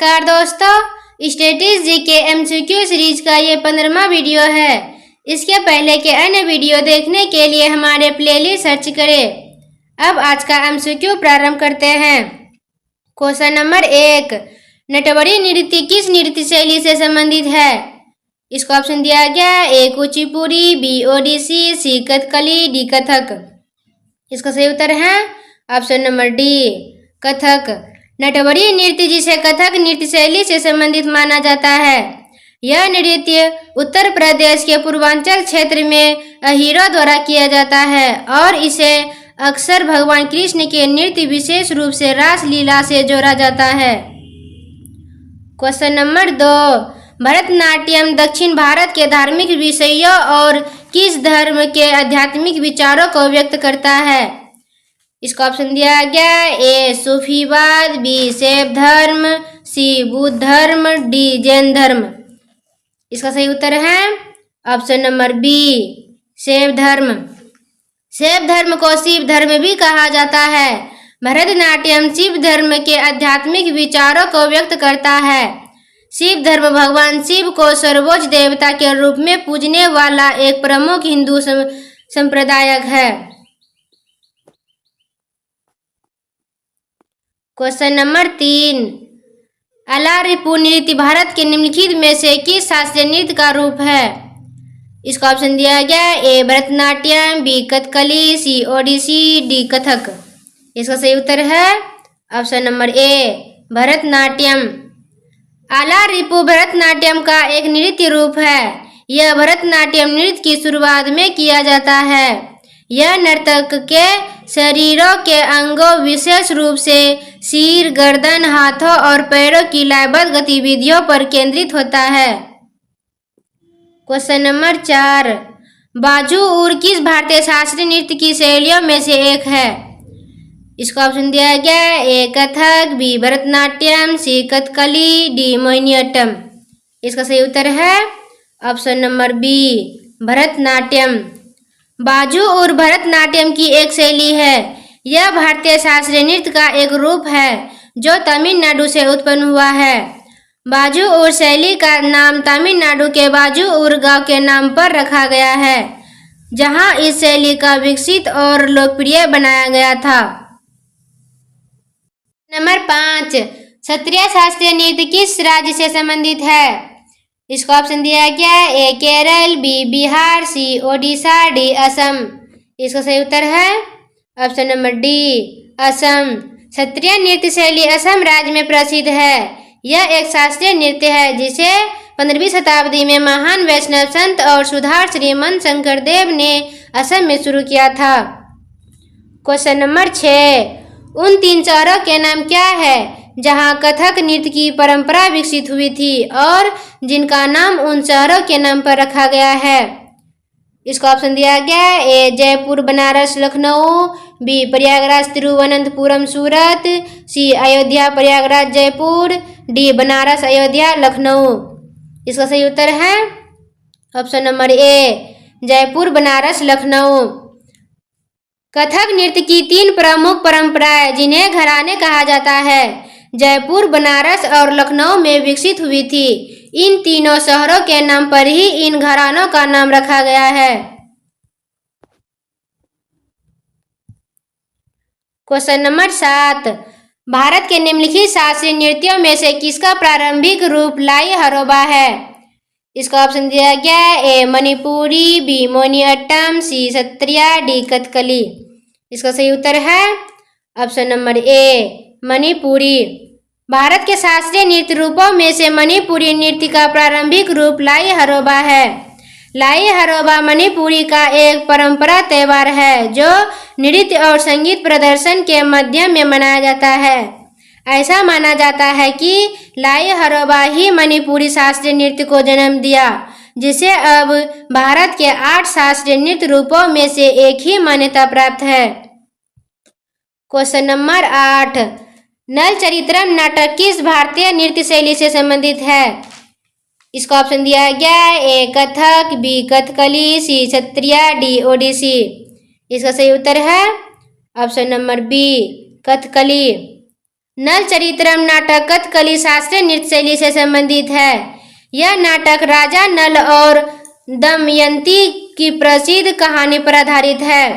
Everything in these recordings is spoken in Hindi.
नमस्कार दोस्तों, स्टैटिस्टिक्स जी के एमसीक्यू सीरीज का ये 15वां वीडियो है। इसके पहले के अन्य वीडियो देखने के लिए हमारे प्लेलिस्ट सर्च करें। अब आज का एमसीक्यू प्रारंभ करते हैं। क्वेश्चन नंबर 1, नटवरी नृत्य किस नृत्य शैली से संबंधित है? इसको ऑप्शन दिया गया ए कुचिपुड़ी, बी ओडिसी, सी कथकली, डी कथक। इसका सही उत्तर है ऑप्शन नंबर डी कथक। नटवरी नृत्य जिसे कथक नृत्य शैली से संबंधित माना जाता है। यह नृत्य उत्तर प्रदेश के पूर्वांचल क्षेत्र में अहीरों द्वारा किया जाता है और इसे अक्सर भगवान कृष्ण के नृत्य विशेष रूप से रास लीला से जोड़ा जाता है। क्वेश्चन नंबर 2, भरतनाट्यम दक्षिण भारत के धार्मिक विषयों और किस धर्म के आध्यात्मिक विचारों को व्यक्त करता है? इसका ऑप्शन दिया गया ए सूफीवाद, बी शैव धर्म, सी बुद्ध धर्म, डी जैन धर्म। इसका सही उत्तर है ऑप्शन नंबर बी शैव धर्म। शैव धर्म को शिव धर्म भी कहा जाता है। भरतनाट्यम शिव धर्म के आध्यात्मिक विचारों को व्यक्त करता है। शिव धर्म भगवान शिव को सर्वोच्च देवता के रूप में पूजने वाला एक प्रमुख हिंदू संप्रदाय है। क्वेश्चन नंबर 3, अलारिपू नृत्य भारत के निम्नलिखित में से किस शास्त्रीय नृत्य का रूप है? इसका ऑप्शन दिया गया A Bharatanatyam, B Kathakali, C Odissi, D Kathak. इसका सही उत्तर है option number A Bharatanatyam. Alarippu Bharatanatyam का एक नृत्य रूप है। यह भरतनाट्यम नृत्य की शुरुआत में किया जाता है। यह नर्तक के शरीरों के अंगों विशेष रूप से सिर, गर्दन, हाथों और पैरों की लयबद्ध गतिविधियों पर केंद्रित होता है। क्वेश्चन नंबर 4, बाजू उर किस भारतीय शास्त्रीय नृत्य की शैलियों में से एक है? इसका ऑप्शन दिया गया ए कथक, बी भरतनाट्यम, सी कथकली, डी मोहिनीअट्टम। इसका सही उत्तर है ऑप्शन नंबर बी भरतनाट्यम। बाजू उर भरतनाट्यम की एक शैली है। यह भारतीय शास्त्रीय नृत्य का एक रूप है जो तमिलनाडु से उत्पन्न हुआ है। बाजू उर शैली का नाम तमिलनाडु के बाजू उर गांव के नाम पर रखा गया है, जहां इस शैली का विकसित और लोकप्रिय बनाया गया था। नंबर 5, क्षत्रिय शास्त्रीय नृत्य किस राज्य से संबंधित है? इसका ऑप्शन दिया गया ए केरल, बी बिहार, सी ओडिशा, डी असम। इसका सही उत्तर है ऑप्शन नंबर डी असम। क्षत्रिय नृत्य शैली असम राज्य में प्रसिद्ध है। यह एक शास्त्रीय नृत्य है जिसे 15वीं शताब्दी में महान वैष्णव संत और सुधार श्रीमंत शंकरदेव ने असम में शुरू किया था। क्वेश्चन नंबर 6, उन 3 शहरों के नाम क्या है जहां कथक नृत्य की परंपरा विकसित हुई थी और जिनका नाम उन शहरों के नाम पर रखा गया है? इसका ऑप्शन दिया गया ए जयपुर, बनारस, लखनऊ, बी प्रयागराज, तिरुवनंतपुरम, सूरत, सी अयोध्या, प्रयागराज, जयपुर, डी बनारस, अयोध्या, लखनऊ। इसका सही उत्तर है ऑप्शन नंबर ए जयपुर, बनारस, लखनऊ। कथक नृत्य की 3 प्रमुख परंपराएं जिन्हें घराने कहा जाता है, जयपुर, बनारस और लखनऊ में विकसित हुई थी। इन तीनों शहरों के नाम पर ही इन घरानों का नाम रखा गया है। क्वेश्चन नंबर 7, भारत के निम्नलिखित शास्त्रीय नृत्यों में से किसका प्रारंभिक रूप लाई हरोबा है? इसका ऑप्शन दिया गया ए मणिपुरी, बी मोहिनीअट्टम, सी सत्रिया, डी कथकली। इसका सही उत्तर है ऑप्शन नंबर ए मणिपुरी। भारत के शास्त्रीय नृत्य रूपों में से मणिपुरी नृत्य का प्रारंभिक रूप लाई हरोबा है। लाई हरोबा मणिपुरी का एक परंपरा त्यौहार है जो नृत्य और संगीत प्रदर्शन के माध्यम में मनाया जाता है। ऐसा माना जाता है कि लाई हरोबा ही मणिपुरी शास्त्रीय नृत्य को जन्म दिया, जिसे अब भारत के 8 शास्त्रीय नृत्य रूपों में से एक ही मान्यता प्राप्त है। क्वेश्चन नंबर 8, नल चरित्रम नाटक किस भारतीय नृत्य शैली से संबंधित है? इसका ऑप्शन दिया गया ए कथक, बी कथकली, सी क्षत्रिया, डी ओडिसी। इसका सही उत्तर है ऑप्शन नंबर बी कथकली। नल चरित्रम नाटक कथकली शास्त्रीय नृत्य शैली से संबंधित है। यह नाटक राजा नल और दमयंती की प्रसिद्ध कहानी पर आधारित है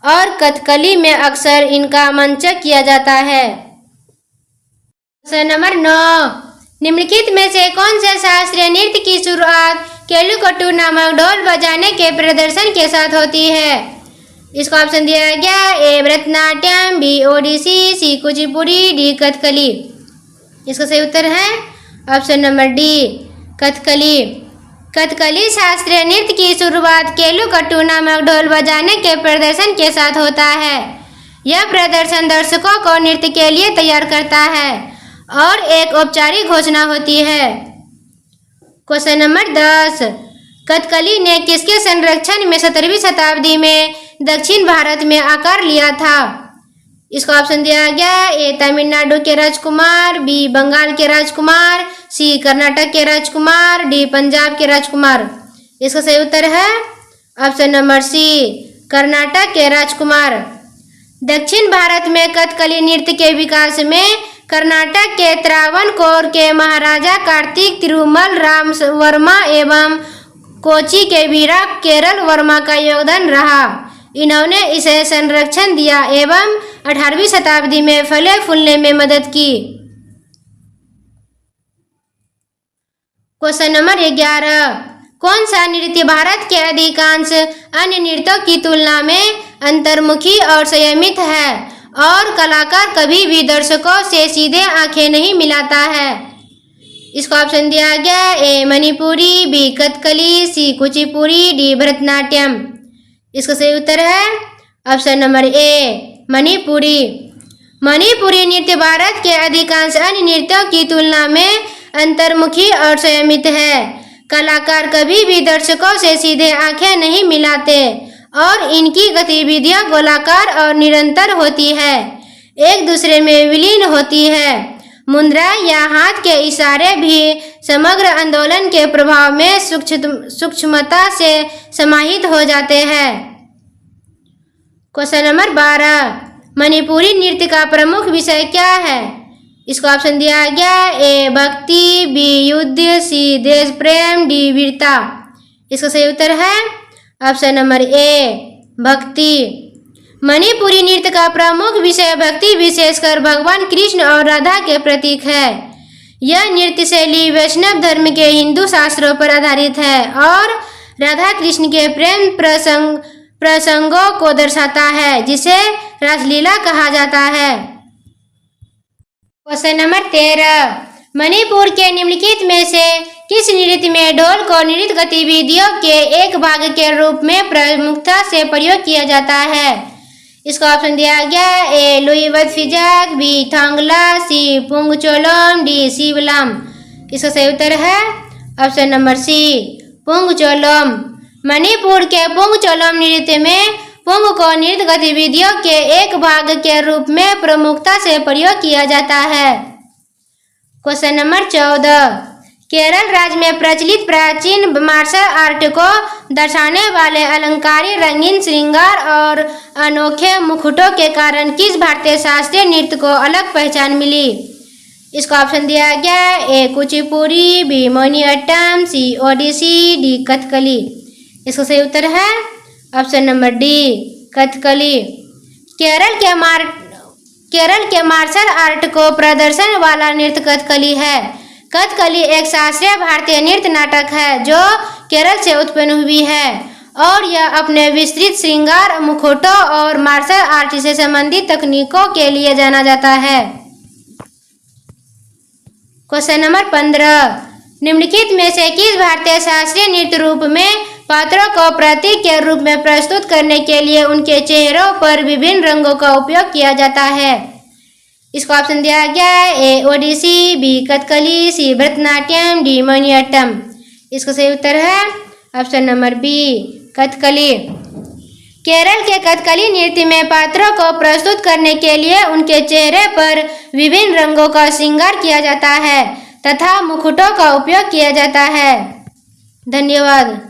और कथकली में अक्सर इनका मंचन किया जाता है। प्रश्न नंबर 9, निम्नलिखित में से कौन से शास्त्रीय नृत्य की शुरुआत केलुकट्टू नामक ढोल बजाने के प्रदर्शन के साथ होती है? इसको ऑप्शन दिया गया A Bharatanatyam, B Odissi, C Kuchipudi, D Kathakali. इसका सही उत्तर है option number D Kathakali. Kathakali शास्त्रीय नृत्य की शुरुआत केलुकट्टू नामक ढोल बजाने के प्रदर्शन के साथ होता है। यह प्रदर्शन दर्शकों को नृत्य के लिए तैयार करता है और एक औपचारिक घोषणा होती है। क्वेश्चन नंबर 10, कथकली ने किसके संरक्षण में 17वीं शताब्दी में दक्षिण भारत में आकार लिया था? इसको ऑप्शन दिया गया ए तमिलनाडु के राजकुमार, बी बंगाल के राजकुमार, सी कर्नाटक के राजकुमार, डी पंजाब के राजकुमार। इसका सही उत्तर है ऑप्शन नंबर सी कर्नाटक के राजकुमार। दक्षिण भारत में कथकली नृत्य के विकास में कर्नाटक के त्रावणकोर के महाराजा कार्तिक तिरुमल राम वर्मा एवं कोची के वीरा केरल वर्मा का योगदान रहा। इन्होंने इसे संरक्षण दिया एवं 18वीं शताब्दी में फले फूलने में मदद की। क्वेश्चन नंबर 11, कौन सा नृत्य भारत के अधिकांश अन्य नृत्यों की तुलना में अंतर्मुखी और संयमित है और कलाकार कभी भी दर्शकों से सीधे आंखें नहीं मिलाता है? इसको ऑप्शन दिया गया ए मणिपुरी, बी कथकली, सी कुचिपुड़ी, डी भरतनाट्यम। इसका सही उत्तर है ऑप्शन नंबर ए मणिपुरी। मणिपुरी नृत्य भारत के अधिकांश अन्य नृत्यों की तुलना में अंतर्मुखी और संयमित है। कलाकार कभी भी दर्शकों से सीधे आंखें नहीं मिलाते और इनकी गतिविधियां गोलाकार और निरंतर होती है, एक दूसरे में विलीन होती है। मुद्रा या हाथ के इशारे भी समग्र आंदोलन के प्रभाव में सूक्ष्मता से समाहित हो जाते हैं। क्वेश्चन नंबर 12, मणिपुरी नृत्य का प्रमुख विषय क्या है? इसको ऑप्शन दिया गया ए भक्ति, बी युद्ध, सी देश प्रेम, डी वीरता। इसका सही उत्तर है ऑप्शन नंबर ए भक्ति। मणिपुरी नृत्य का प्रमुख विषय भक्ति, विशेषकर भगवान कृष्ण और राधा के प्रतीक है। यह नृत्य शैली वैष्णव धर्म के हिंदू शास्त्रों पर आधारित है और राधा कृष्ण के प्रेम प्रसंगों को दर्शाता है, जिसे रासलीला कहा जाता है। क्वेश्चन नंबर 13, मणिपुर के निम्नलिखित में से किस नृत्य में ढोल को नृत्य गतिविधियों के एक भाग के रूप में प्रमुखता से प्रयोग किया जाता है? इसका ऑप्शन दिया गया A Luivat Pheizak, B Thangla, C Pungcholom, D शिवलम। इसका सही उत्तर है option number C Pungcholom. Manipur के पुंगचोलम नृत्य में पुंग को नृत्य गतिविधियों के एक भाग के रूप में प्रमुखता से प्रयोग किया जाता है। क्वेश्चन नंबर 14, केरल राज्य में प्रचलित प्राचीन मार्शल आर्ट को दर्शाने वाले अलंकारी रंगीन श्रृंगार और अनोखे मुकुटों के कारण किस भारतीय शास्त्रीय नृत्य को अलग पहचान मिली? इसको ऑप्शन दिया गया ए कुचिपुड़ी, बी मोहिनीअट्टम, सी ओडिसी, डी कथकली। इसका सही उत्तर है option number D Kathakali. Kerala के मार्शल आर्ट को प्रदर्शन वाला नृत्य कथकली है। कथकली एक शास्त्रीय भारतीय नृत्य नाटक है जो केरल से उत्पन्न हुई है और यह अपने विस्तृत श्रृंगार, मुखौटों और मार्शल आर्ट से संबंधित तकनीकों के लिए जाना जाता है। क्वेश्चन नंबर 15, निम्नलिखित में से किस भारतीय शास्त्रीय नृत्य रूप में पात्रों को प्रतीक के रूप में प्रस्तुत करने के लिए उनके चेहरों पर विभिन्न रंगों का उपयोग किया जाता है? इसको ऑप्शन दिया गया A Odissi, B Kathakali, C Bharatanatyam, D Mohiniyattam. इसका सही उत्तर है option number B Kathakali. Kerala के कथकली नृत्य में पात्रों को प्रस्तुत करने के लिए उनके चेहरे पर विभिन्न रंगों का श्रृंगार किया जाता है तथा मुकुटों का उपयोग किया जाता है। धन्यवाद।